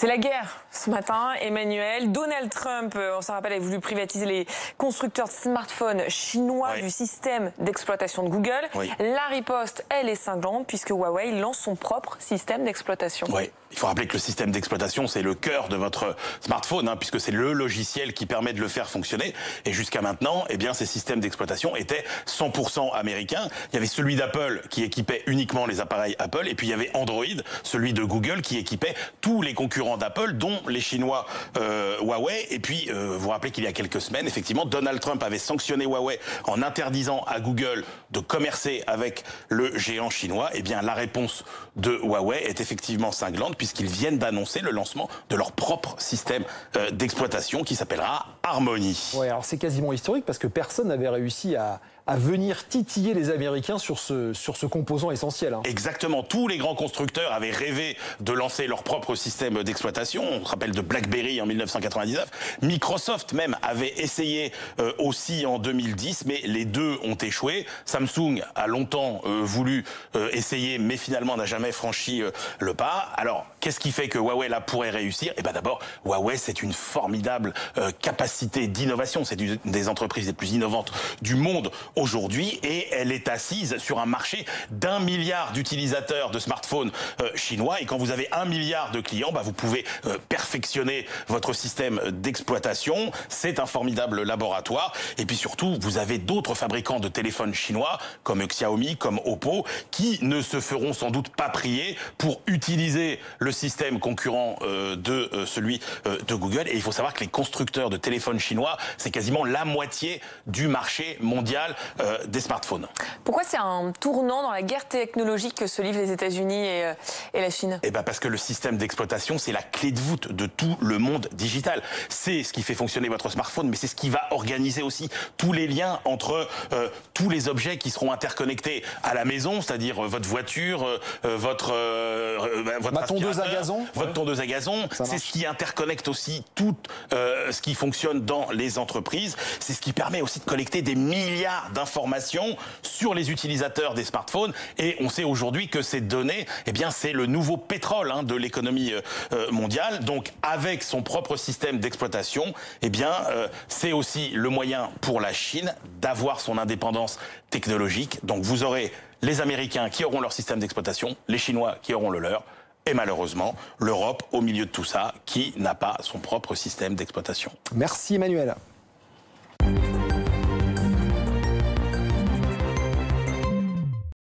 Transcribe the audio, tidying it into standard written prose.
C'est la guerre ce matin, Emmanuel. Donald Trump, on s'en rappelle, a voulu privatiser les constructeurs de smartphones chinois du système d'exploitation de Google. La riposte, elle est cinglante puisque Huawei lance son propre système d'exploitation. Il faut rappeler que le système d'exploitation, c'est le cœur de votre smartphone, puisque c'est le logiciel qui permet de le faire fonctionner. Et jusqu'à maintenant, ces systèmes d'exploitation étaient 100% américains. Il y avait celui d'Apple qui équipait uniquement les appareils Apple, et puis il y avait Android, celui de Google, qui équipait tous les concurrents d'Apple, dont les Chinois Huawei. Et puis, vous vous rappelez qu'il y a quelques semaines, effectivement, Donald Trump avait sanctionné Huawei en interdisant à Google de commercer avec le géant chinois. Eh bien, la réponse de Huawei est effectivement cinglante, puisqu'ils viennent d'annoncer le lancement de leur propre système d'exploitation qui s'appellera Harmony. Ouais, alors c'est quasiment historique parce que personne n'avait réussi à venir titiller les Américains sur ce composant essentiel. Exactement. Tous les grands constructeurs avaient rêvé de lancer leur propre système d'exploitation. On se rappelle de BlackBerry en 1999. Microsoft même avait essayé aussi en 2010, mais les deux ont échoué. Samsung a longtemps voulu essayer, mais finalement n'a jamais franchi le pas. Alors, qu'est-ce qui fait que Huawei là pourrait réussir? D'abord, Huawei, c'est une formidable capacité d'innovation. C'est une des entreprises les plus innovantes du monde aujourd'hui, et elle est assise sur un marché d'1 milliard d'utilisateurs de smartphones chinois. Et quand vous avez 1 milliard de clients, vous pouvez perfectionner votre système d'exploitation. C'est un formidable laboratoire. Et puis surtout, vous avez d'autres fabricants de téléphones chinois, comme Xiaomi, comme Oppo, qui ne se feront sans doute pas prier pour utiliser le système concurrent de celui de Google. Et il faut savoir que les constructeurs de téléphones chinois, c'est quasiment la moitié du marché mondial des smartphones. Pourquoi c'est un tournant dans la guerre technologique que se livrent les États-Unis et la Chine? Parce que le système d'exploitation, c'est la clé de voûte de tout le monde digital. C'est ce qui fait fonctionner votre smartphone, mais c'est ce qui va organiser aussi tous les liens entre tous les objets qui seront interconnectés à la maison, c'est-à-dire votre voiture, votre tondeuse à gazon. Votre tondeuse à gazon. C'est ce qui interconnecte aussi tout ce qui fonctionne dans les entreprises. C'est ce qui permet aussi de collecter des milliards d'informations sur les utilisateurs des smartphones. Et on sait aujourd'hui que ces données, c'est le nouveau pétrole de l'économie mondiale. Donc, avec son propre système d'exploitation, c'est aussi le moyen pour la Chine d'avoir son indépendance technologique. Donc, vous aurez les Américains qui auront leur système d'exploitation, les Chinois qui auront le leur, et malheureusement, l'Europe au milieu de tout ça, qui n'a pas son propre système d'exploitation. Merci Emmanuel.